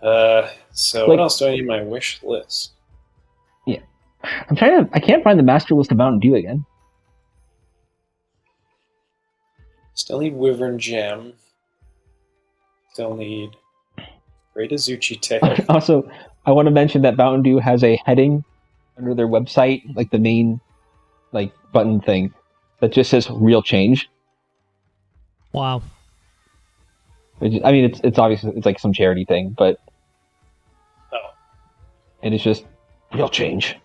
So what else do I need on my wish list? Yeah. I can't find the master list of Mountain Dew again. Still need Wyvern Gem. Still need Great Azuchi Tail. Also, I want to mention that Mountain Dew has a heading under their website, like the main button thing, that just says real change. Wow. I mean, it's obviously it's like some charity thing, but and it's just real change.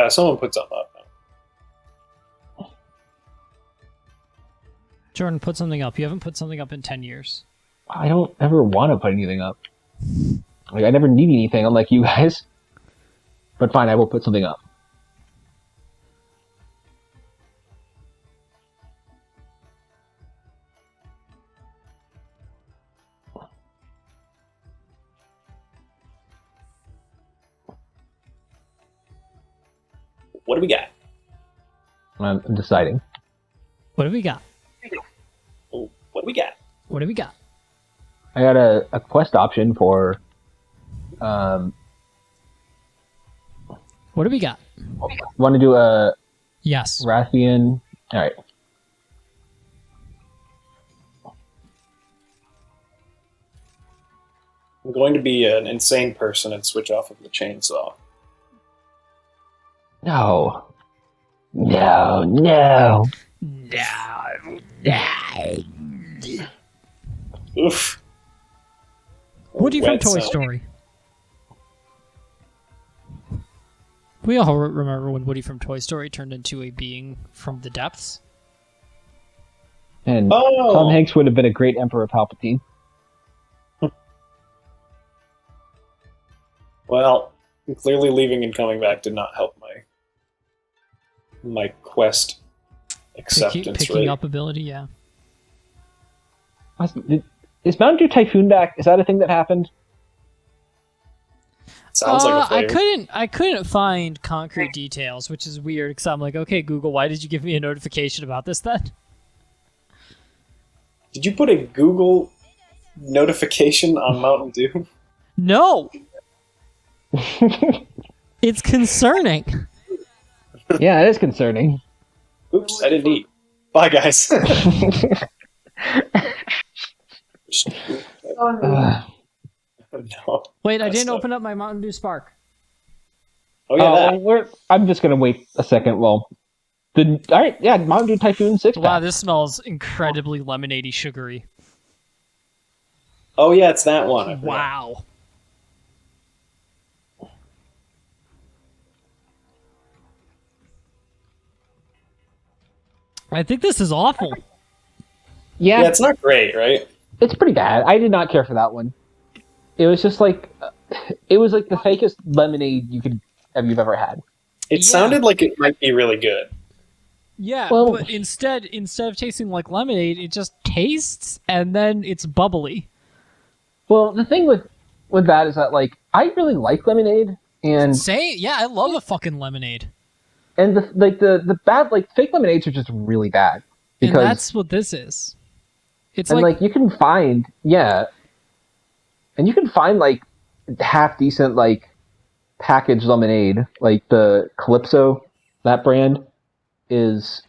Someone put something up now. Jordan, put something up. You haven't put something up in 10 years. I don't ever want to put anything up. Like, I never need anything, unlike you guys. But fine, I will put something up. What do we got? I'm deciding. What do we got? Oh, what do we got? What do we got? I got a quest option for... What do we got? Want to do a Yes. Rathian? Alright. I'm going to be an insane person and switch off of the chainsaw. No. No, no. Oof. Woody from Wet Toy sound. Story. We all remember when Woody from Toy Story turned into a being from the depths. And Oh! Tom Hanks would have been a great Emperor Palpatine. Well, clearly leaving and coming back did not help my quest acceptance Picking rate. up ability, yeah. Is Mountain Dew Typhoon back? Is that a thing that happened? Sounds like a flavor. I couldn't find concrete details, which is weird because I'm like, okay, Google, why did you give me a notification about this then? Did you put a Google notification on Mountain Dew? No. It's concerning. Yeah, it is concerning. Oops, I didn't eat. Bye, guys. No. Wait, I didn't open up my Mountain Dew Spark. Oh yeah, that. I'm just gonna wait a second. Well, alright, yeah, Mountain Dew Typhoon 6-pack. Wow, this smells incredibly lemonade-y sugary. Oh yeah, it's that one. Wow. I think this is awful. Yeah, Yeah, it's not great, right? it's pretty bad. I did not care for that one. It was just like, it was like the fakest lemonade you've ever had. It sounded like it might be really good. Yeah, Well- but instead of tasting like lemonade, it just tastes and then it's bubbly. Well, the thing with that is that, like, I really like lemonade, and I love a fucking lemonade. the bad, like, fake lemonades are just really bad. And Because, that's what this is. It's and, like you can find, and you can find, like, half decent, like, packaged lemonade, like the Calypso, that brand is,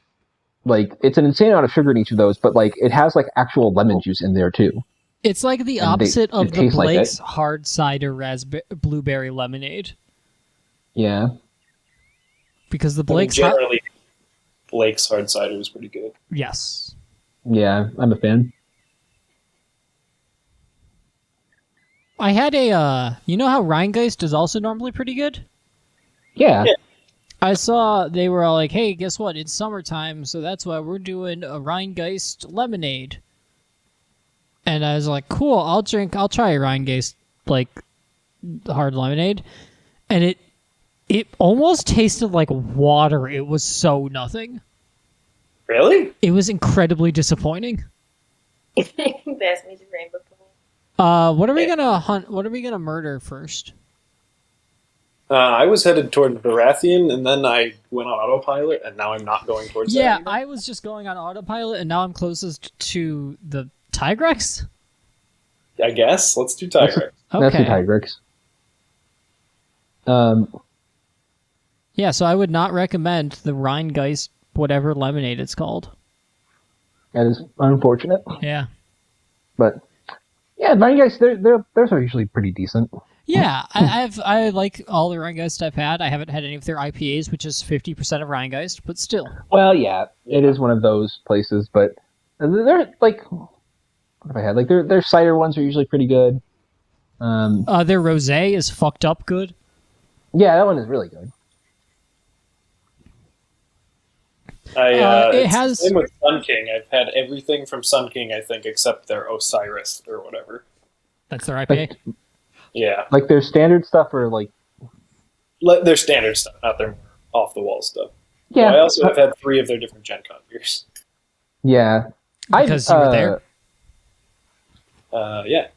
like, it's an insane amount of sugar in each of those, but, like, it has, like, actual lemon juice in there too. it's like the And opposite it of the tastes like Blake's it. hard cider blueberry lemonade. Yeah. Because the I mean, Blake's generally, Blake's hard cider is pretty good. yes. Yeah, I'm a fan. I had you know how Rheingeist is also normally pretty good? Yeah. I saw they were all like, hey, guess what? It's summertime, so that's why we're doing a Rheingeist lemonade. And I was like, cool, I'll try a Rheingeist, like, hard lemonade. And it almost tasted like water. It was so nothing. Really? It was incredibly disappointing. Best music rainbow pool. What are we gonna hunt? What are we gonna murder first? I was headed toward Baratheon, and then I went on autopilot, and now I'm not going towards that Yeah, anymore. I was just going on autopilot, and now I'm closest to the Tigrex. I guess. Let's do Tiger. That's the Okay. Tigrex. Yeah, so I would not recommend the Rheingeist, whatever lemonade it's called. That is unfortunate. Yeah. But yeah, Rheingeist, theirs are usually pretty decent. Yeah, I like all the Rheingeist I've had. I haven't had any of their IPAs, which is 50% of Rheingeist, but still. Well, yeah, it is one of those places, but they're like, what have I had? Like their cider ones are usually pretty good. Their rosé is fucked up good. Yeah, that one is really good. It It's has- the same with Sun King. I've had everything from Sun King, I think, except their Osiris or whatever. That's their IPA. Yeah, Like their standard stuff are like, their standard stuff, not their off the wall stuff. yeah, I also have had 3 of their different Gen Con beers. yeah. Because you were there? Yeah.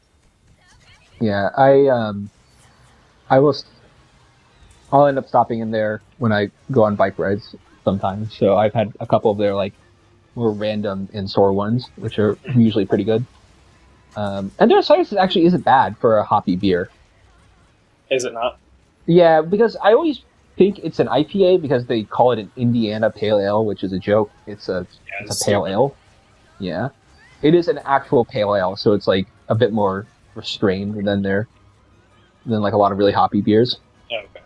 Yeah, I will. I'll end up stopping in there when I go on bike rides sometimes. So I've had a couple of their like more random in-store ones, which are usually pretty good. And their cider actually isn't bad for a hoppy beer. Is it not? Yeah, because I always think it's an IPA because they call it an Indiana Pale Ale, which is a joke. It's a pale ale. Yeah, it is an actual pale ale, so it's like a bit more restrained than like a lot of really hoppy beers. Oh, okay.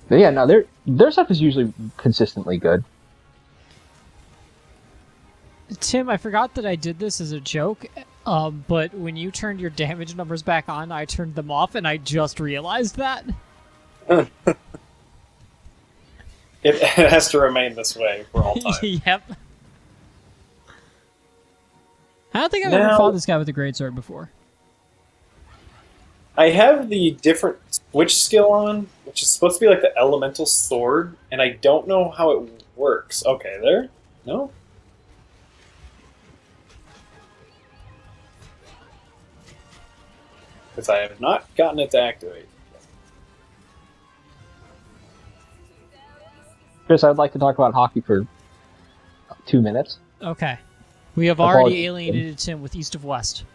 But yeah, no, their stuff is usually consistently good. Tim, I forgot that I did this as a joke, but when you turned your damage numbers back on, I turned them off, and I just realized that. It has to remain this way for all time. Yep. I don't think I've ever Now- fought this guy with a greatsword before. I have the different switch skill on, which is supposed to be like the elemental sword, and I don't know how it works. Okay, there? No? Because I have not gotten it to activate. Chris, I'd like to talk about hockey for 2 minutes. Okay. We have Apologies. already alienated Tim with East of West.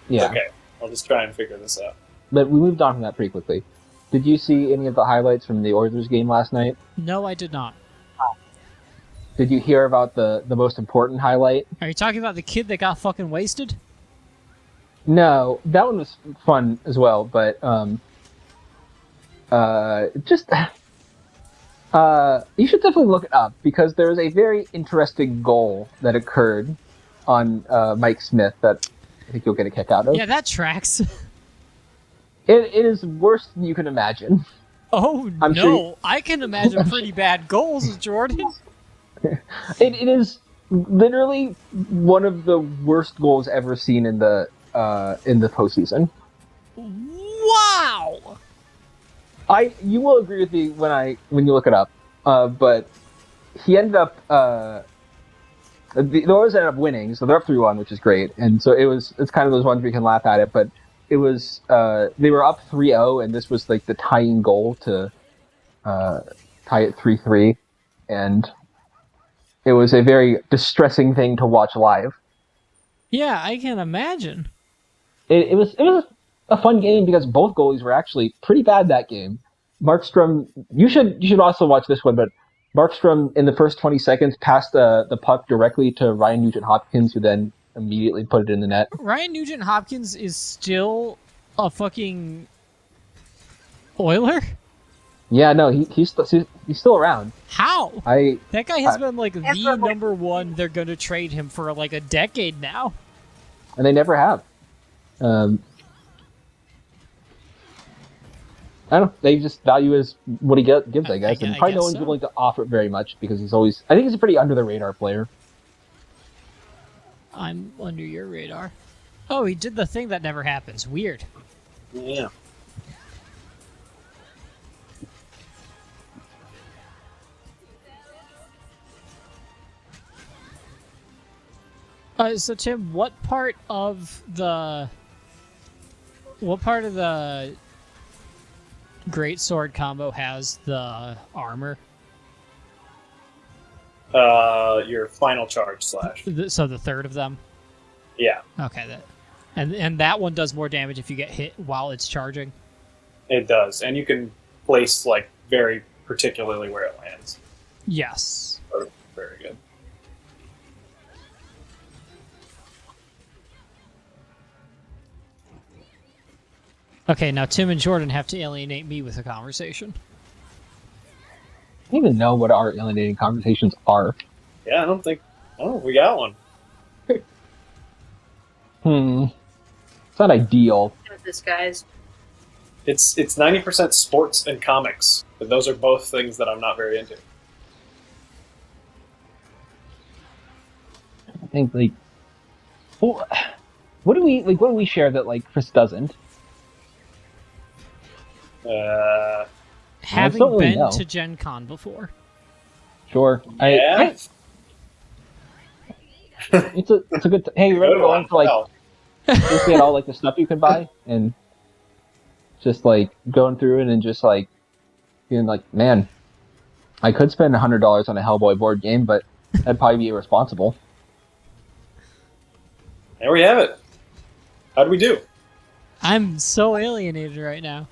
Yeah, Okay, I'll just try and figure this out. but we moved on from that pretty quickly. Did you see any of the highlights from the Oilers game last night? No, I did not. Did you hear about the most important highlight? Are you talking about the kid that got fucking wasted? No, that one was fun as well, but just you should definitely look it up because there was a very interesting goal that occurred on Mike Smith that I think you'll get a kick out of. Yeah, that tracks. It is worse than you can imagine. Oh, I'm no. sure I can imagine pretty bad goals, Jordan. It is literally one of the worst goals ever seen in the postseason. Wow! You will agree with me when you look it up, but he ended up the Oilers ended up winning, so they're up 3-1, which is great, and so it's kind of those ones where you can laugh at it, but it was they were up 3-0, and this was like the tying goal to tie it 3-3, and it was a very distressing thing to watch live. Yeah, I can imagine. It was a fun game because both goalies were actually pretty bad that game. Markstrom, you should also watch this one, but Markstrom in the first 20 seconds passed the puck directly to Ryan Nugent-Hopkins, who then immediately put it in the net. Ryan Nugent-Hopkins is still a Oiler? Yeah, no, he's still around. How? That guy has been like the number one. They're going to trade him for like a decade now. And they never have. I don't know. They just value his what he gives, I guess. And probably no one's willing to offer it very much because I think he's a pretty under the radar player. I'm under your radar. Oh, he did the thing that never happens. Weird. Yeah. So Tim, what part of the What part of the great sword combo has the armor? Your final charge slash. So the third of them. Yeah, Okay, and that one does more damage if you get hit while it's charging. it does, and you can place like very particularly where it lands. Yes. Oh, very good. Okay, now Tim and Jordan have to alienate me with a conversation. I don't even know what our alienating conversations are. Yeah, I don't think. Oh, we got one. It's not ideal. This guy's. It's 90% sports and comics, but those are both things that I'm not very into. I think like, well, what do we share that like Chris doesn't? Having don't really been know. to Gen Con before. Sure. Yeah. It's a good. Hey, you remember Good going one. to like Oh, just get all like the stuff you can buy and just like going through it and just like being like, man, I could spend $100 on a Hellboy board game, but that'd probably be irresponsible. there we have it. How'd we do? I'm so alienated right now.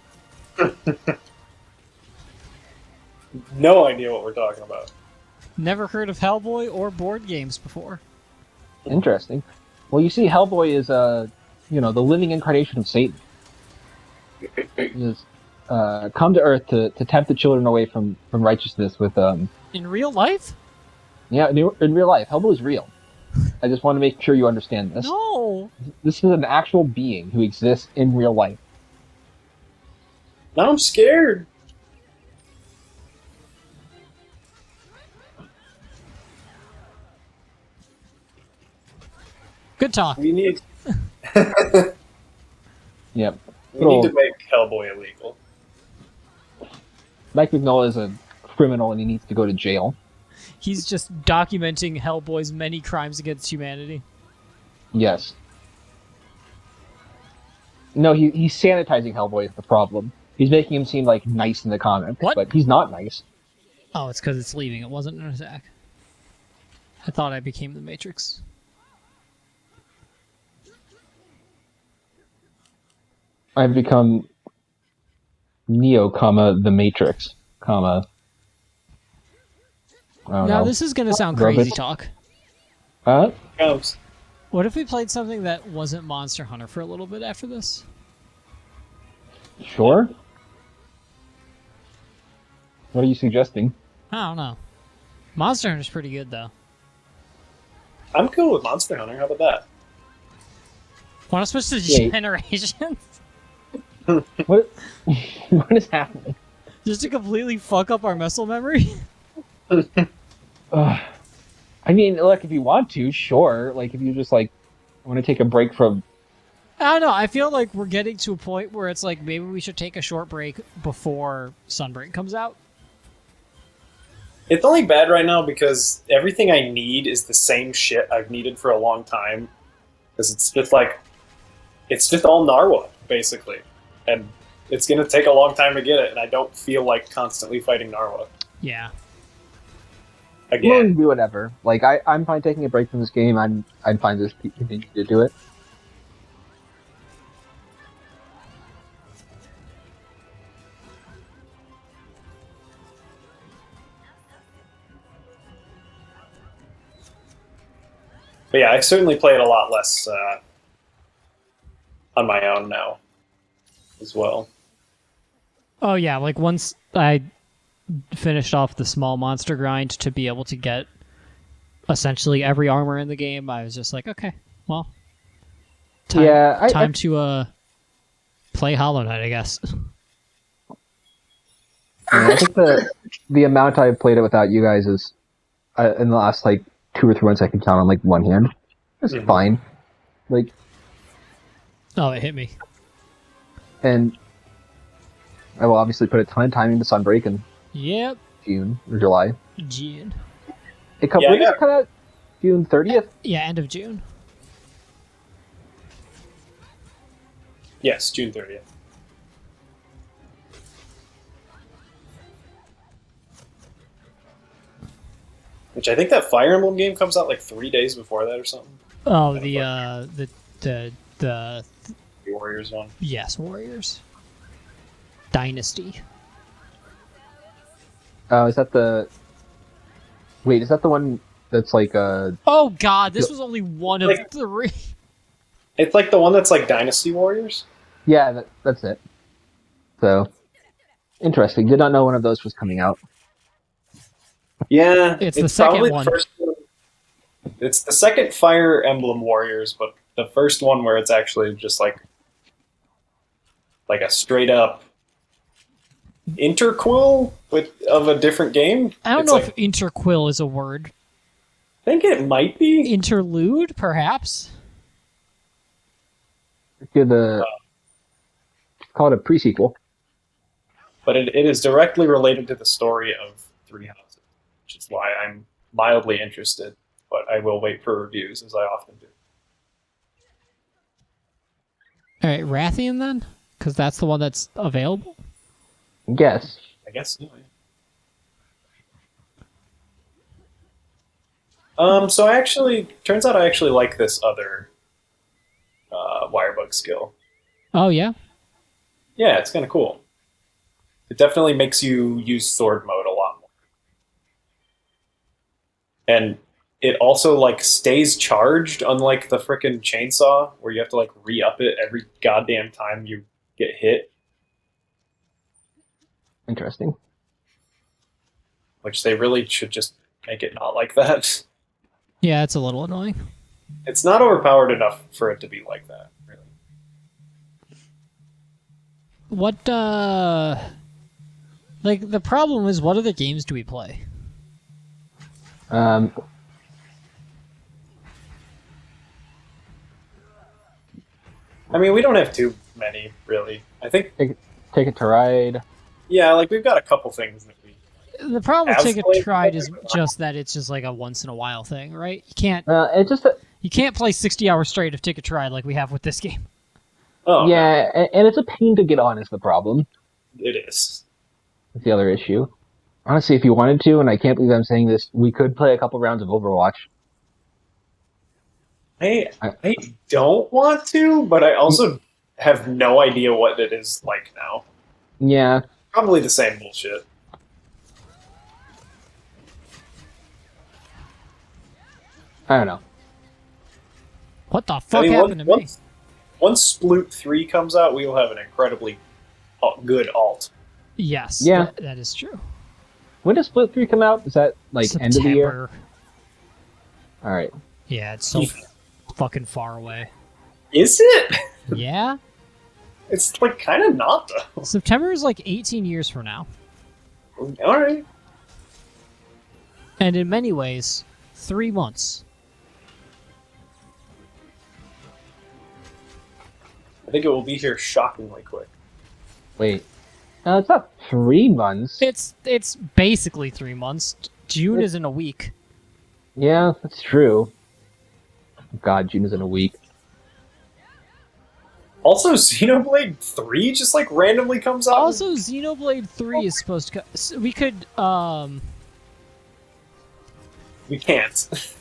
No idea what we're talking about. Never heard of Hellboy or board games before. Interesting. Well, you see, Hellboy is the living incarnation of Satan. He has come to Earth to tempt the children away from righteousness with In real life? in real life. Hellboy is real. I just want to make sure you understand this. No. This is an actual being who exists in real life. Now I'm scared. Good talk. We need Yep. we need to make Hellboy illegal. Mike Mignola is a criminal and he needs to go to jail. He's just documenting Hellboy's many crimes against humanity. Yes. No, he's sanitizing Hellboy is the problem. He's making him seem like nice in the comics, What? but he's not nice. Oh, it's because it's leaving. It wasn't an attack. I thought I became the Matrix. I've become Neo, the Matrix, I don't Now know. this is gonna sound Robot. crazy talk. Comes. What if we played something that wasn't Monster Hunter for a little bit after this? Sure. What are you suggesting? I don't know. Monster Hunter's pretty good though. I'm cool with Monster Hunter. How about that? Want to switch to Yeah. Generations? What? What is happening? Just to completely fuck up our muscle memory? I mean, look, if you want to, sure. Like, if you just like want to take a break from. I don't know. I feel like we're getting to a point where it's like maybe we should take a short break before Sunbreak comes out. It's only bad right now because everything I need is the same shit I've needed for a long time. Because it's just all Narwa, basically. And it's going to take a long time to get it, and I don't feel like constantly fighting Narwa. Yeah. Again. Well, do whatever. Like, I'm fine taking a break from this game. I'm fine just continue to do it. But yeah, I certainly play it a lot less on my own now as well. Oh yeah, like once I finished off the small monster grind to be able to get essentially every armor in the game, I was just like, okay, well, time to play Hollow Knight, I guess. Yeah, I think the amount I've played it without you guys is in the last like 2 or 3 months I can count on like one hand. It's fine. Like, Oh, it hit me. and I will obviously put a ton of time into Sunbreak in Yep. June or July. June. It comes Yeah, I got- kind of June 30th. Yeah, end of June. Yes, June 30th. Which I think that Fire Emblem game comes out like 3 days before that or something. Oh, The the Warriors one. yes, Warriors Dynasty. Oh, is that the? Wait, is that the one that's like Oh God, this was only one of Like- 3. It's like the one that's like Dynasty Warriors. Yeah, that's it. So interesting. Did not know one of those was coming out. Yeah, It's the second probably one. The first one. It's the second Fire Emblem Warriors, but the first one where it's actually just like a straight up interquill of a different game. I don't It's know like, if interquill is a word. I think it might be. Interlude, perhaps. Give the call it a prequel. But it is directly related to the story of Three Houses, which is why I'm mildly interested. But I will wait for reviews, as I often do. All right, Rathian then, because that's the one that's available. Yes. I guess. So turns out I actually like this other Wirebug skill. Oh yeah. Yeah, it's kind of cool. It definitely makes you use sword mode a lot more. And it also like stays charged, unlike the frickin' chainsaw, where you have to like re-up it every goddamn time you get hit, Interesting. which they really should just make it not like that. Yeah, it's a little annoying. It's not overpowered enough for it to be like that, really. What like the problem is, what other games do we play? Um, I mean, we don't have too many, really. I think, Take It to Ride. yeah, like we've got a couple things that we. The problem with Have Take It played Tried is together? just that it's just like a once in a while thing, right? It's just You can't play 60 hours straight of Take It Tried like we have with this game. Oh, yeah, and it's a pain to get on is the problem. it is. That's the other issue. Honestly, if you wanted to, and I can't believe I'm saying this, we could play a couple rounds of Overwatch. I don't want to, but I also have no idea what it is like now. Yeah, Probably the same bullshit. I don't know. What the fuck happened to me? Once Sploot 3 comes out, we will have an incredibly good alt. Yes. Yeah. That is true. When does Split 3 come out? Is that like end of the year? September. Alright. Yeah, it's so fucking far away. Is it? Yeah? It's like kind of not, though. September is like 18 years from now. Alright. And in many ways, 3 months. I think it will be here shockingly quick. Wait. It's not 3 months. It's basically 3 months. June is in a week. Yeah, that's true. God, June is in a week. Also, Xenoblade 3 just like randomly comes out. Also, Xenoblade 3 is supposed to we could We can't.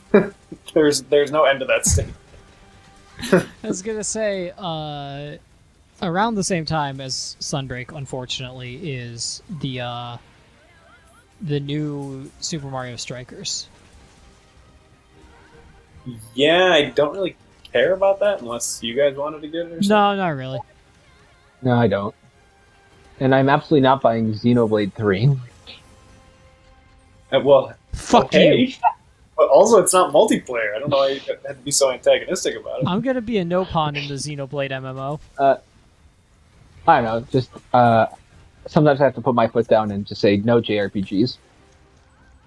There's no end to that state. I was gonna say, around the same time as Sunbreak, unfortunately, is the new Super Mario Strikers. Yeah, I don't really care about that unless you guys wanted to get it or something. No, not really. No, I don't. And I'm absolutely not buying Xenoblade 3. Well, Fuck okay. you. But also, it's not multiplayer. I don't know why you had to be so antagonistic about it. I'm gonna be a no pawn in the Xenoblade MMO. I don't know, just, sometimes I have to put my foot down and just say no JRPGs.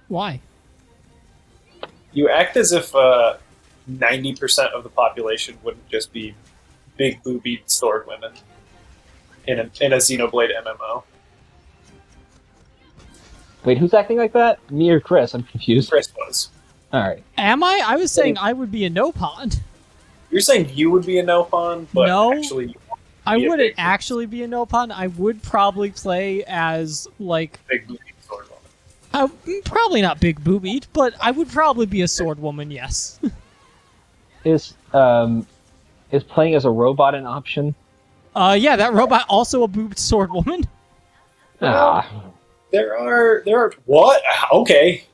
Why? You act as if 90% of the population wouldn't just be big boobied sword women in a Xenoblade MMO. Wait, who's acting like that? Me or Chris? I'm confused. Chris was. Alright. Am I? I was saying I would be a no pawn. You're saying you would be a no pawn, but No. actually, I be a wouldn't big- actually be a no pun. I would probably play as like big booty sword woman. probably not big boobied, but I would probably be a sword woman. Yes. Is playing as a robot an option? Yeah, that robot also a boobed sword woman. Ah, There are what? Okay,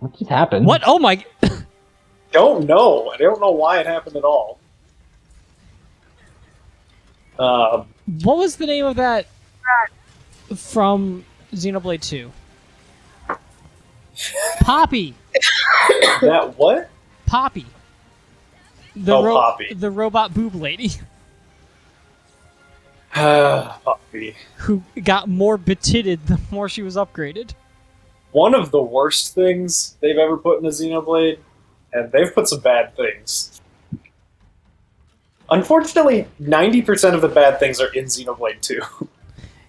what just happened? What? Oh my! don't know. I don't know why it happened at all. What was the name of that from Xenoblade 2? Poppy. That what? Poppy. The Poppy. the robot boob lady Poppy. who got more betitted the more she was upgraded. One of the worst things they've ever put in a Xenoblade, and they've put some bad things. Unfortunately, 90% of the bad things are in Xenoblade 2.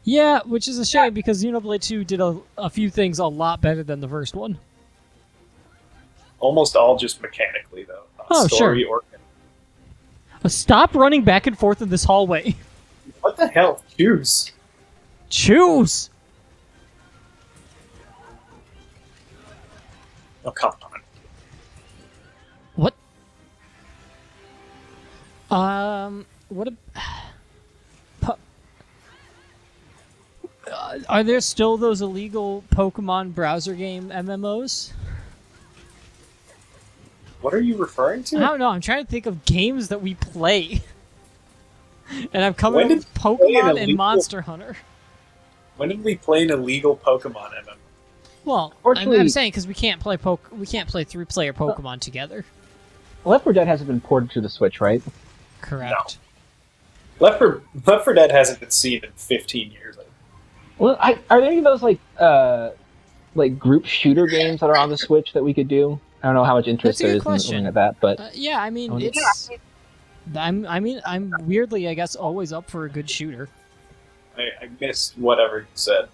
Yeah, which is a shame because Xenoblade 2 did a few things a lot better than the first one. Almost all just mechanically, though. Oh, Story sure. or Stop running back and forth in this hallway. what the hell? Choose. Choose! Oh, come on. What? What a... Are there still those illegal Pokemon browser game MMOs? What are you referring to? I don't know. I'm trying to think of games that we play. And I'm coming When up did with we play an Pokemon and illegal- Monster Hunter. When did we play an illegal Pokemon MMO? Well, I'm Fortunately- saying because we can't play 3-player Pokemon together. Left 4 Dead hasn't been ported to the Switch, right? Correct. Left 4 Dead hasn't been seen in 15 years. Well, are there any of those like group shooter games that are on the Switch that we could do? I don't know how much interest That's a there good is in question. looking at that, but Yeah, I mean, Oh, yeah. it's... I'm weirdly, I guess, always up for a good shooter. I missed whatever you said.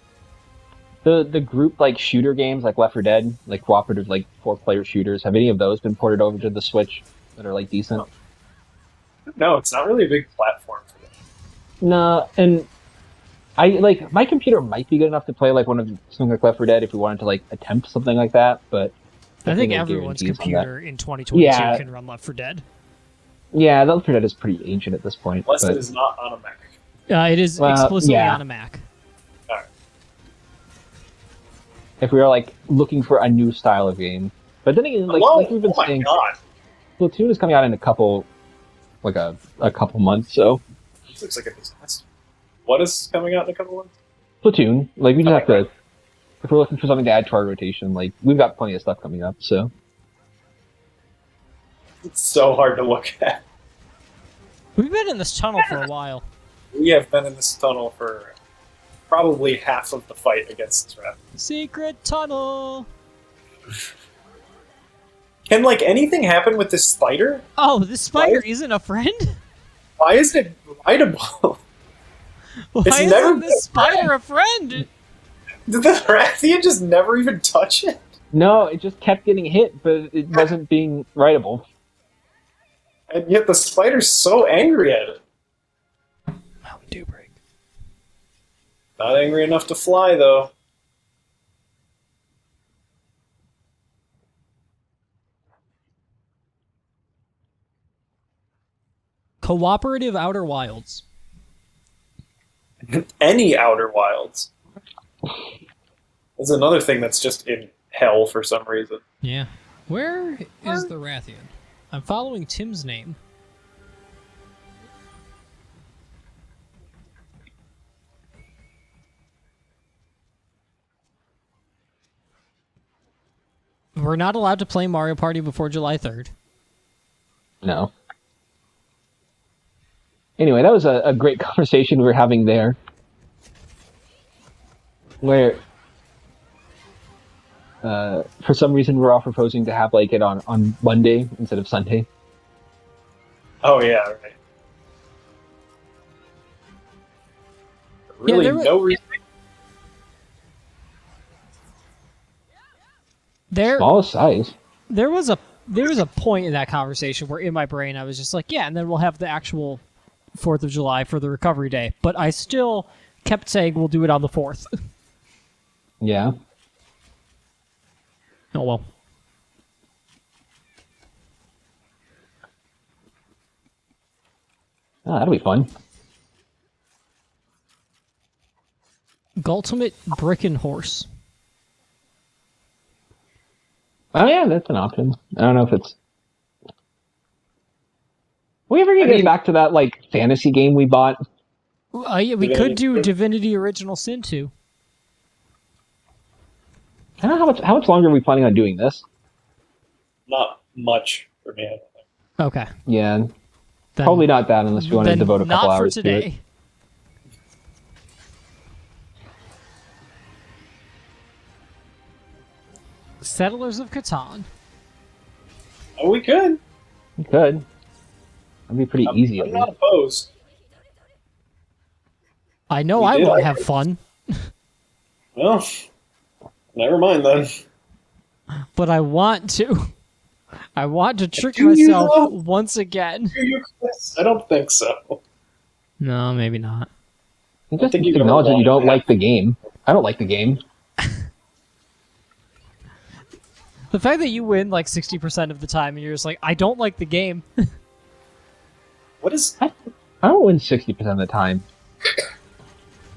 the group like shooter games like Left 4 Dead, like cooperative like 4-player shooters, have any of those been ported over to the Switch that are like decent? No, it's not really a big platform for them. No, and I like my computer might be good enough to play like one of something like Left 4 Dead if we wanted to like attempt something like that, but I think nothing like everyone's guarantees on that. computer in 2022 Yeah. can run Left 4 Dead. Yeah, Left 4 Dead is pretty ancient at this point. Unless but it is not on a Mac. It is Well, explicitly yeah. on a Mac. Alright. if we are like looking for a new style of game, but then again, like, Hello? like we've been Oh my saying, god. Splatoon is coming out in a couple months, so This looks like a disaster. What is coming out in a couple months? Splatoon, like we just have Okay. to, if we're looking for something to add to our rotation, like we've got plenty of stuff coming up, so. It's so hard to look at. We've been in this tunnel for a while. We have been in this tunnel for probably half of the fight against Threat. Secret tunnel! Can like anything happen with this spider? Oh, this spider Why? isn't a friend? Why is it rideable? Why It's isn't never this spider a friend? Did the Rathian just never even touch it? No, it just kept getting hit, but it wasn't being writable. And yet the spider's so angry at it. Mountain Dew break. Not angry enough to fly, though. Cooperative Outer Wilds. Any Outer Wilds. That's another thing that's just in hell for some reason. Yeah. Where is the Rathian? I'm following Tim's name. We're not allowed to play Mario Party before July 3rd. No. Anyway, that was a great conversation we were having there. Where, for some reason, we're all proposing to have like it on Monday instead of Sunday. Oh, yeah, right. Really, there wa- no reason. Small size. There was a point in that conversation where in my brain I was just like, yeah, and then we'll have the actual 4th of July for the recovery day, but I still kept saying we'll do it on the 4th. Yeah. Oh well. Oh, that'll be fun. Ultimate Brick and Horse. Oh yeah, that's an option. I don't know if it's. We ever get back to that like fantasy game we bought? Yeah, we could do Divinity Original Sin 2. I don't know how much longer are we planning on doing this? Not much for me. I don't think. Okay. Yeah, Then, probably not that unless you want to then devote a couple not for hours to it. today. Settlers of Catan. Oh, we could. You could. That'd be pretty easy. I'm not opposed. I know We I did won't like have it. fun, Well, never mind then. but I want to. I want to trick Do you, myself though? once again. I don't think so. No, maybe not. You just think you acknowledge ever that you don't wanted to like the game. I don't like the game. The fact that you win like 60% of the time and you're just like, I don't like the game. What is? I don't win 60% of the time.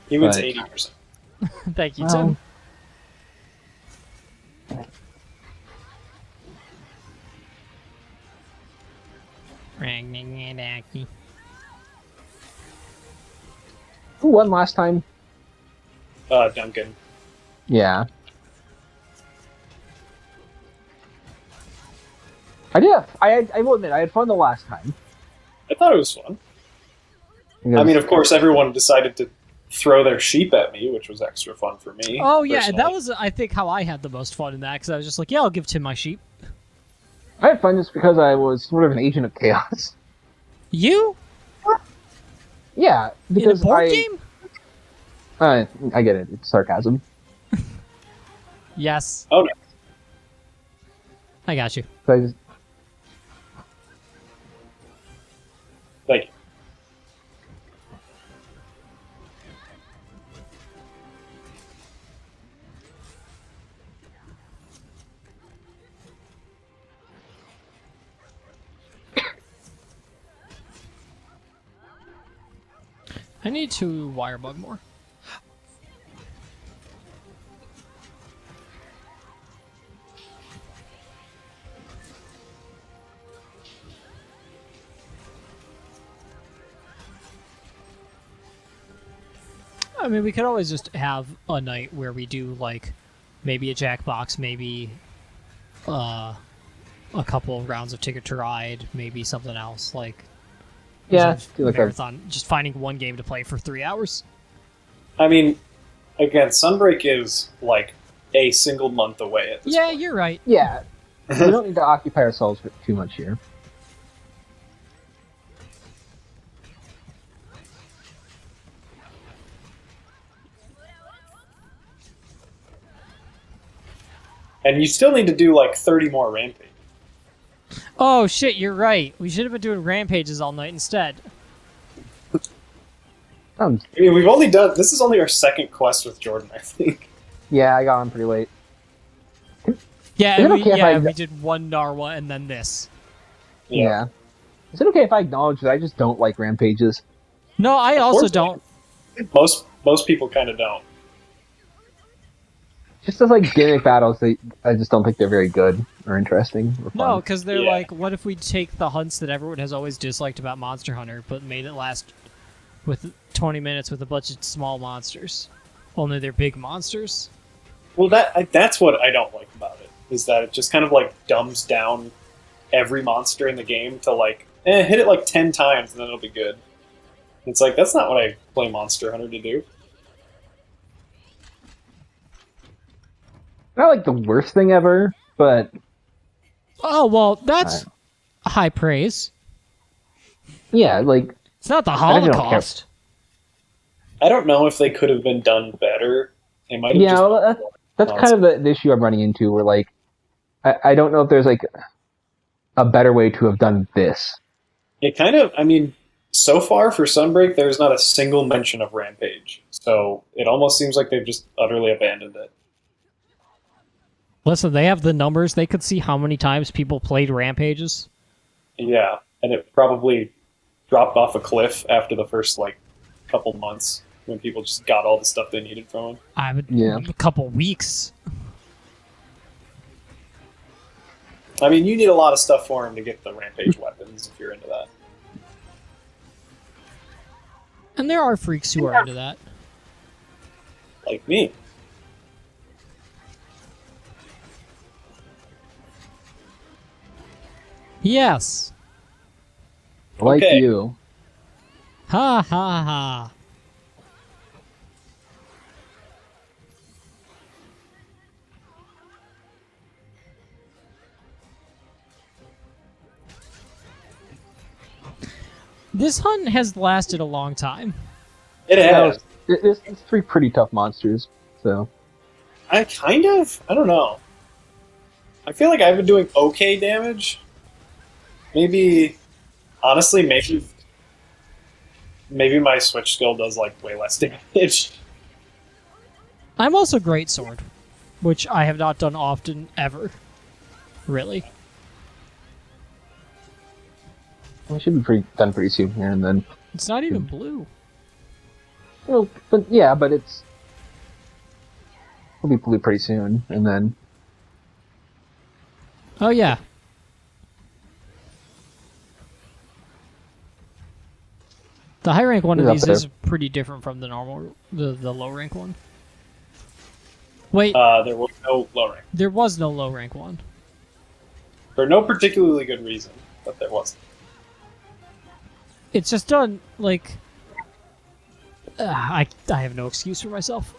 He wins But- 80%. Thank you, Well, Tim. who won last time? Duncan. Yeah. I did. I will admit, I had fun the last time. I thought it was fun. I mean, of course, everyone decided to throw their sheep at me, which was extra fun for me. Oh, yeah, personally. that was, I think, how I had the most fun in that, because I was just like, yeah, I'll give Tim my sheep. I had fun just because I was sort of an agent of chaos. You? Yeah, In a because board game? I get it. It's sarcasm. Yes. Oh, no. I got you. So I just, Thank you. I need to wire bug more. I mean, we could always just have a night where we do, like, maybe a Jackbox, maybe a couple of rounds of Ticket to Ride, maybe something else, like... yeah, just do like a, marathon, just finding one game to play for 3 hours. I mean, again, Sunbreak is like a single month away at this Yeah, point. you're right. yeah. We don't need to occupy ourselves too much here. And you still need to do like 30 more Rampage. Oh shit, you're right. We should have been doing rampages all night instead. Sounds, I mean, we've only done... This is only our second quest with Jordan, I think. yeah, I got on pretty late. Yeah, Is it and we, okay if yeah, I- we did one Narwa and then this. Yeah. Is it okay if I acknowledge that I just don't like rampages? No, I Of also course don't. Most people kind of don't. Just as like gimmick battles, I just don't think they're very good or interesting or fun. No, because they're Yeah. like, what if we take the hunts that everyone has always disliked about Monster Hunter, but made it last with 20 minutes with a bunch of small monsters? Only they're big monsters. Well, that's what I don't like about it, is that it just kind of like dumbs down every monster in the game to like, hit it like 10 times and then it'll be good. It's like, that's not what I play Monster Hunter to do. Not like the worst thing ever, but Oh, well, that's high praise. yeah, like It's not the I don't care. Holocaust. I don't know if they could have been done better. They might have yeah, just... well, that's kind of the issue I'm running into. Where like I don't know if there's like a better way to have done this. It kind of, I mean, so far for Sunbreak, there's not a single mention of Rampage. So it almost seems like they've just utterly abandoned it. Listen, they have the numbers. They could see how many times people played Rampages. Yeah, and it probably dropped off a cliff after the first couple months when people just got all the stuff they needed from it. I would Yeah. a couple weeks. I mean, you need a lot of stuff for him to get the Rampage weapons if you're into that. And there are freaks who are into that. Like me. Yes. Like Okay. you. Ha ha ha. This hunt has lasted a long time. It has. It's three pretty tough monsters, so. I don't know. I feel like I've been doing okay damage. Honestly, maybe my switch skill does way less damage. I'm also Greatsword, which I have not done often ever. Really. We should be done pretty soon here, and then. It's not even blue. Well, but it's. We'll be blue pretty soon, and then. Oh yeah. The high rank one of It's up these there. is pretty different from the normal, the low rank one. Wait, There was no low rank. there was no low rank one. For no particularly good reason, but there was. It's just done I have no excuse for myself.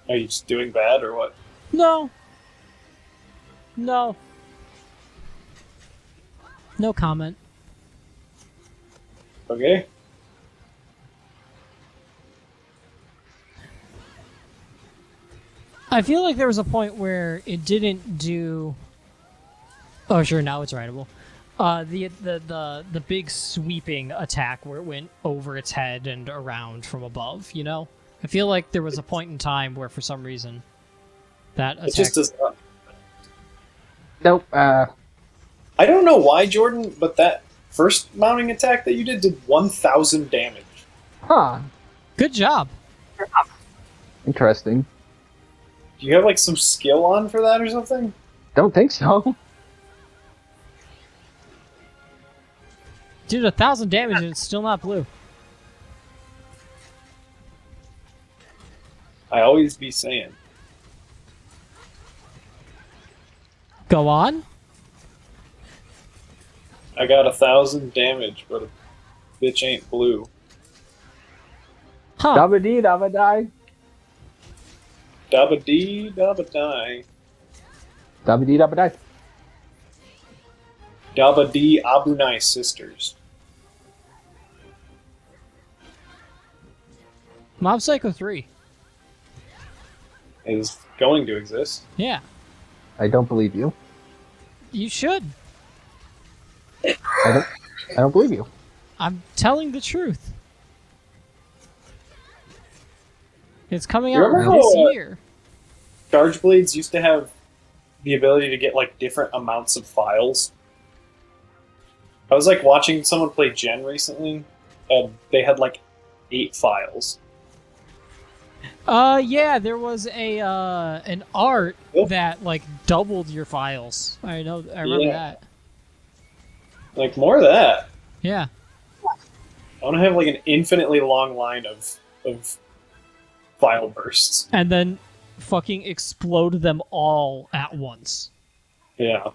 Are you just doing bad or what? No. No. No comment. Okay. I feel like there was a point where it didn't do. Oh sure, now it's writable. The big sweeping attack where it went over its head and around from above. You know, I feel like there was a point in time where, for some reason, that attack. It just does not. Nope. I don't know why, Jordan, but that first mounting attack that you did 1,000 damage. Huh. Good job. Interesting. Do you have some skill on for that or something? Don't think so. Did 1,000 damage and it's still not blue. I always be saying. Go on. I got 1,000 damage, but a bitch ain't blue. Huh. Dabba dee, dabba die. Dabba dee, dabba die. Dabba dee, dabba die. Dabba dee Abunai sisters. Mob Psycho 3. Is going to exist. Yeah. I don't believe you. You should. I don't believe you. I'm telling the truth. It's coming You out remember this how, year. Charge Blades used to have the ability to get different amounts of files. I was watching someone play Gen recently, and they had 8 files. Yeah, there was an art Yep. that doubled your files. I remember Yeah. that. More of that. Yeah. I want to have an infinitely long line of file bursts. And then fucking explode them all at once. Yeah.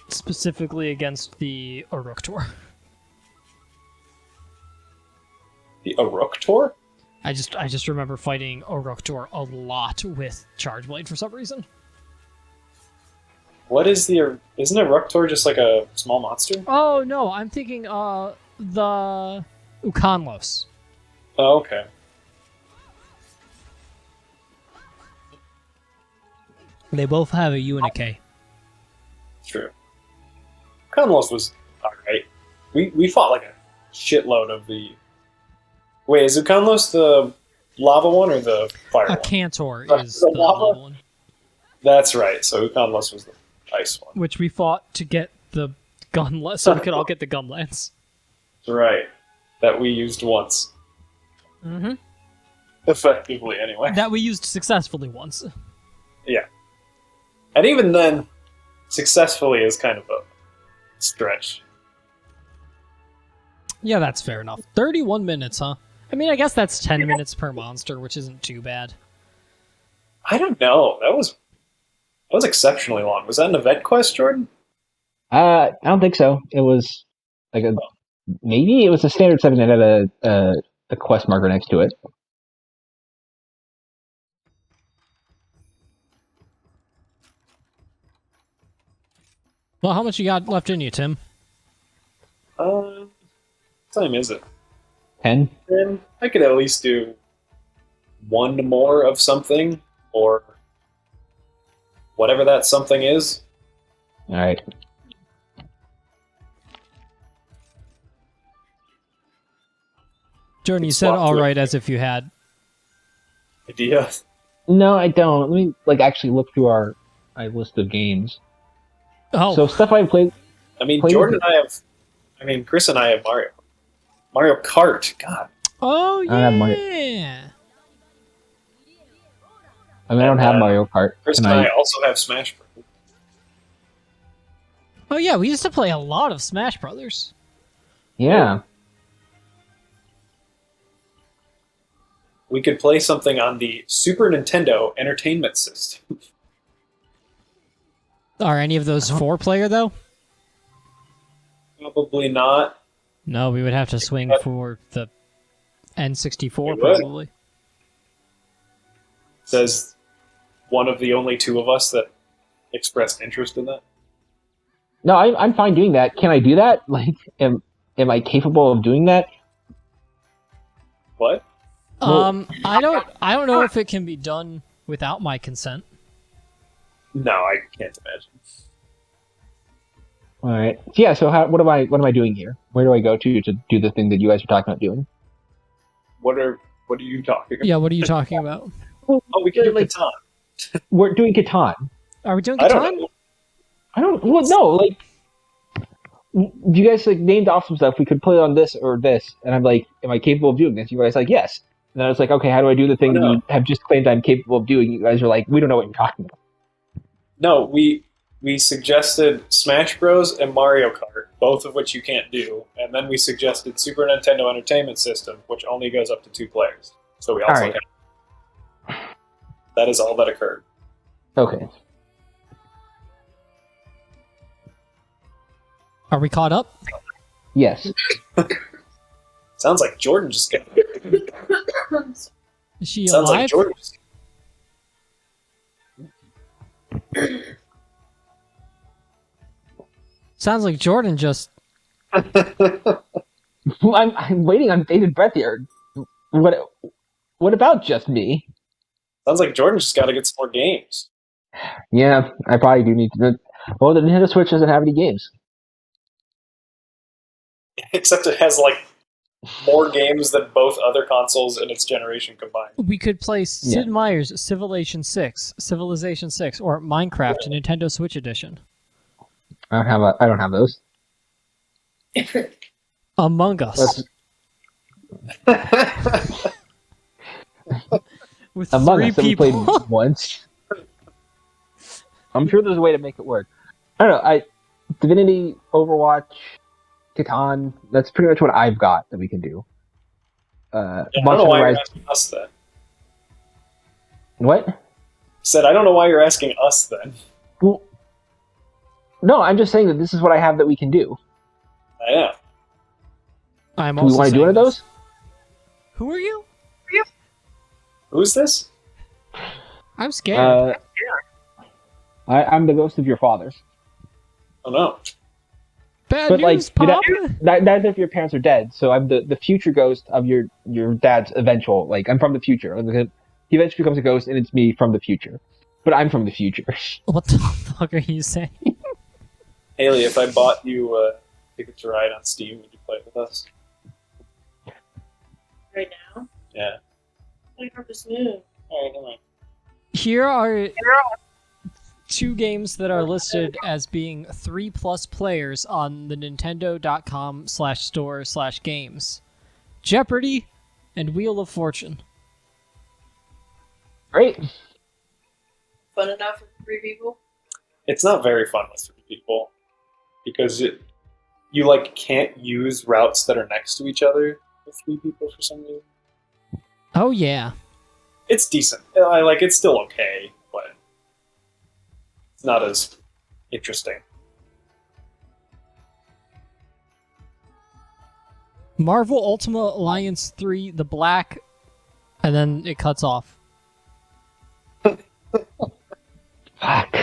Specifically against the Uruktor. The Uruktor? I just remember fighting Uruktor a lot with Charge Blade for some reason. What is the... Isn't Uruktor just a small monster? Oh no, I'm thinking the Ukanlos. Oh, okay. They both have a U and a K. True. Conlos was alright. We fought like a shitload of the. Wait, is Uconlos the lava one or the fire A one? Cantor The is the lava? lava one, That's right. So Uconlos was the ice one. which we fought to get the gun, so we could all get the gun lance. That's right. That we used once. Mm-hmm. Effectively, anyway. That we used successfully once. Yeah. And even then, successfully is kind of a stretch. Yeah, that's fair enough. 31 minutes, huh? I mean, I guess that's 10 minutes per monster, which isn't too bad. I don't know. That was exceptionally long. Was that an event quest, Jordan? I don't think so. It was like maybe it was a standard 7 that had a quest marker next to it. Well, how much you got left in you, Tim? What time is it? 10. Then I could at least do one more of something, or whatever that something is. All right. Jordan, you It's said locked all to it. right as if you had. Idea. No, I don't. Let me actually look through our list of games. Oh, So stuff I played. I mean, Play Jordan with and I have. I mean, Chris and I have Mario. Mario Kart. God. oh I don't have Mario. yeah. I don't have Mario Kart. Chris Can and I I? also have Smash Bros. Oh yeah, we used to play a lot of Smash Brothers. Yeah. We could play something on the Super Nintendo Entertainment System. Are any of those 4-player though? Probably not. No, we would have to swing for the N64 We would. probably. Says one of the only two of us that expressed interest in that. No, I'm fine doing that. Can I do that? Like, am I capable of doing that? What? I don't know if it can be done without my consent. No, I can't imagine. All right. Yeah. So what am I doing here? Where do I go to do the thing that you guys are talking about doing? What are you talking about? Yeah, what are you talking about? Oh, we can do Like- Catan. We're doing Catan. Are we doing I don't Catan? know. I don't. Well, no. Like, you guys like named off some stuff. We could play on this or this, and I'm like, am I capable of doing this? You guys like, yes. And then I was like, okay, how do I do the thing Oh, that no. you have just claimed I'm capable of doing? You guys are like, we don't know what you're talking about. No, we suggested Smash Bros. And Mario Kart, both of which you can't do, and then we suggested Super Nintendo Entertainment System, which only goes up to 2 players. So we also All right. have. That is all that occurred. Okay. Are we caught up? Yes. Sounds like Jordan just got. Is she Sounds alive? like Jordan. Sounds like Jordan just. Well, I'm waiting on bated breath here. What about just me? Sounds like Jordan just got to get some more games. Yeah, I probably do need to. Well, the Nintendo Switch doesn't have any games. Except it has like more games than both other consoles in its generation combined. We could play Sid Yeah. Meier's Civilization 6, or Minecraft Nintendo Switch Edition. I don't have those. Among Us. That's With Among 3 Us that we people. played once. I'm sure there's a way to make it work. I don't know. Divinity, Overwatch, Catan. That's pretty much what I've got that we can do. I don't know why you're Rise. asking us then. What? Said I don't know why you're asking us then. Well, no, I'm just saying that this is what I have that we can do. I am. I'm Do we also want to do one of saying those? this. Who are you? Who's this? I'm scared. I'm the ghost of your fathers. Oh no. Bad But like, news, Pop. neither of your parents are dead, so I'm the future ghost of your dad's eventual. Like, I'm from the future. He eventually becomes a ghost, and it's me from the future. But I'm from the future. What the fuck are you saying? Haley, if I bought you Ticket to Ride on Steam, would you play it with us? Right now? Yeah. I have this moon. Alright, come on. Here are 2 games that are listed as being 3+ players on the Nintendo.com/store/games: Jeopardy and Wheel of Fortune. Great. Fun enough for 3 people? It's not very fun with 3 people because you like can't use routes that are next to each other with 3 people for some reason. Oh yeah. It's decent. I like it's still okay, but it's not as interesting. Marvel Ultimate Alliance 3: The Black, and then it cuts off. Fuck.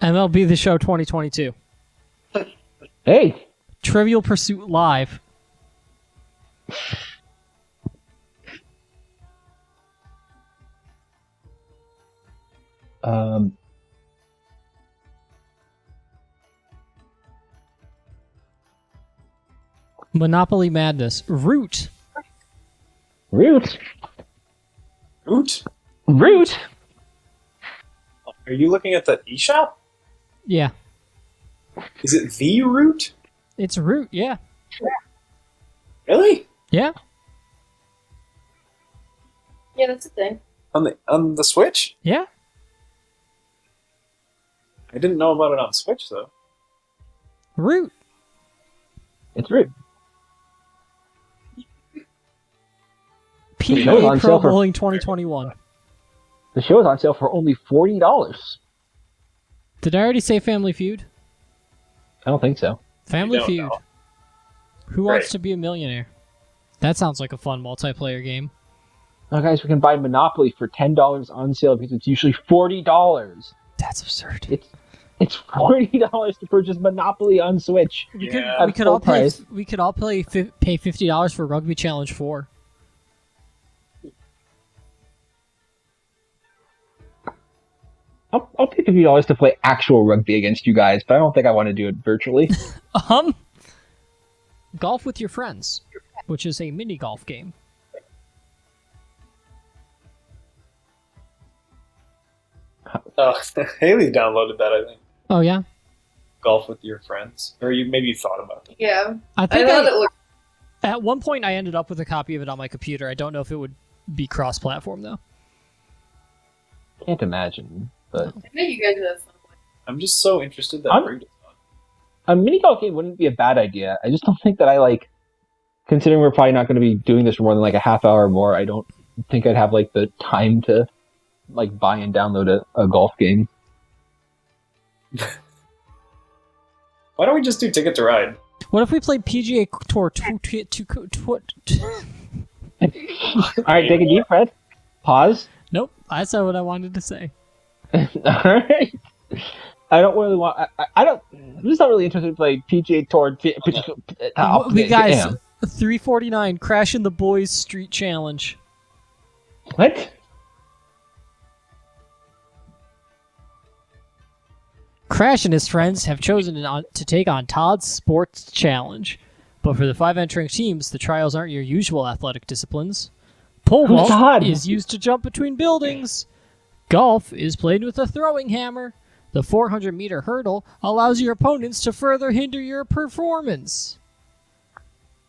MLB The Show 2022. Hey. Trivial Pursuit Live. Monopoly Madness. Root. Root. Root? Root. Are you looking at the eShop? Yeah. Is it the Root? It's Root, yeah. Really? Yeah. Yeah, that's a thing. On the Switch? Yeah. I didn't know about it on Switch though. Root. It's Root. PGA show is on Pro sale for- Bowling 2021. The show is on sale for only $40. Did I already say Family Feud? I don't think so. Family don't Feud. know. Who Great. wants to be a millionaire? That sounds like a fun multiplayer game. Now, guys, we can buy Monopoly for $10 on sale because it's usually $40. That's absurd. It's $40 to purchase Monopoly on Switch. We Yeah. could we could all Full pay price. we could all pay $50 for Rugby Challenge 4. I'll pay $50 to play actual rugby against you guys, but I don't think I want to do it virtually. Golf with Your Friends, which is a mini golf game. Oh, Haley downloaded that, I think. Oh yeah. Golf with your friends, or maybe you thought about it. Yeah. I I think thought it looked. at one point I ended up with a copy of it on my computer. I don't know if it would be cross-platform though. Can't imagine. But I know you guys at some point. I'm just so interested that I'm- Root is on. a mini golf game wouldn't be a bad idea. I just don't think that I like. Considering we're probably not going to be doing this for more than like a half hour or more, I don't think I'd have like the time to like buy and download a golf game. Why don't we just do Ticket to Ride? What if we played PGA Tour All right, take a deep breath. Pause. Nope, I said what I wanted to say. All right. I don't really want. I don't. I'm just not really interested in playing PGA Tour. We guys, Damn. 349 Crashing the Boys Street Challenge. What? Crash and his friends have chosen to take on Todd's Sports Challenge. But for the 5 entering teams, the trials aren't your usual athletic disciplines. Pole Who's vault Todd? is used to jump between buildings. Golf is played with a throwing hammer. The 400-meter hurdle allows your opponents to further hinder your performance.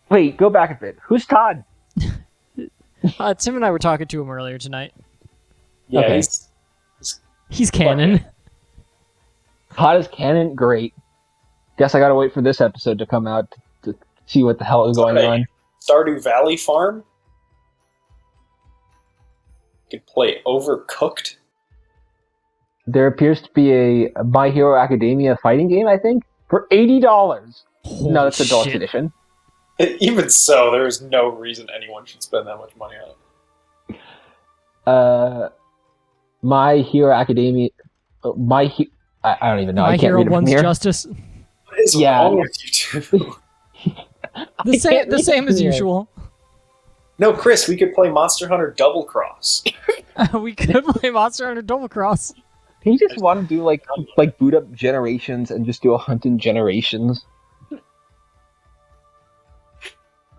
Wait, go back a bit. Who's Todd? Tim and I were talking to him earlier tonight. Yeah, Okay. He's canon. Todd is canon. Great. Guess I gotta wait for this episode to come out to see what the hell is going on. Stardew Valley Farm. You could play Overcooked. There appears to be a My Hero Academia fighting game, I think, for $80. No, that's Adult shit. Edition. Even so, there is no reason anyone should spend that much money on it. My Hero Academia. I don't even know. My I can't Hero read it from Wants here. Justice. What is Yeah. wrong with you two? The same as Yeah. usual. No, Chris, we could play Monster Hunter Double Cross. We could play Monster Hunter Double Cross. Can you just want to do like boot up Generations and just do a hunt in Generations?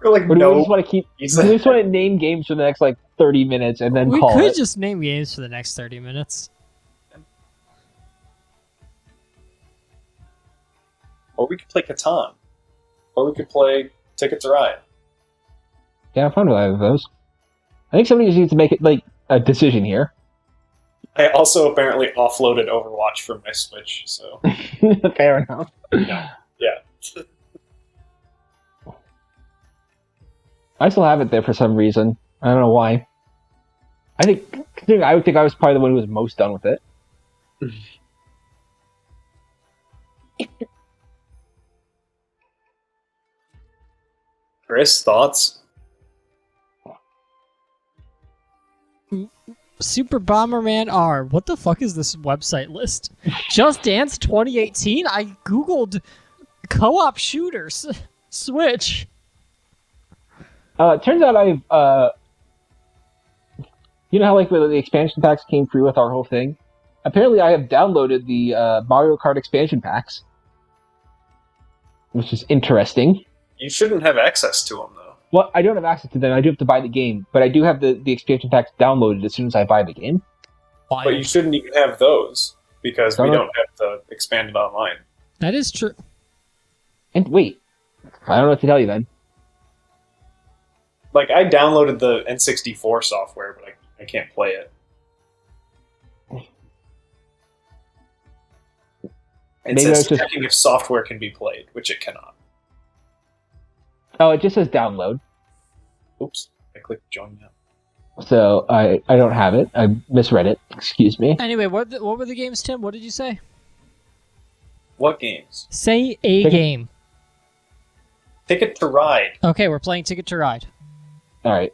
Or like, Or do we no. just want to keep? Do we just want to name games for the next like 30 minutes and then We call could it? just name games for the next 30 minutes. Or we could play Catan. Or we could play Ticket to Ride. Yeah, I'm fine with either of those. I think somebody just needs to make it like a decision here. I also apparently offloaded Overwatch from my Switch, so Fair enough. yeah. I still have it there for some reason. I don't know why. I would think I was probably the one who was most done with it. Chris, thoughts? Super Bomberman R. What the fuck is this website list? Just Dance 2018? I googled co-op shooters. Switch. It turns out I've, you know how like the expansion packs came free with our whole thing? Apparently I have downloaded the Mario Kart expansion packs. Which is interesting. You shouldn't have access to them, though. Well, I don't have access to them. I do have to buy the game, but I do have the expansion packs downloaded as soon as I buy the game. But you shouldn't even have those, because we Don't don't have the expanded online. That is true. And wait, I don't know what to tell you then. Like, I downloaded the N64 software, but I can't play it. It Maybe I says was just- checking if software can be played, which it cannot. Oh, it just says download. Oops, I clicked join now. So I don't have it. I misread it. Excuse me. Anyway, what were the games, Tim? What did you say? What games? Say a game. Ticket to Ride. Okay, we're playing Ticket to Ride. All right.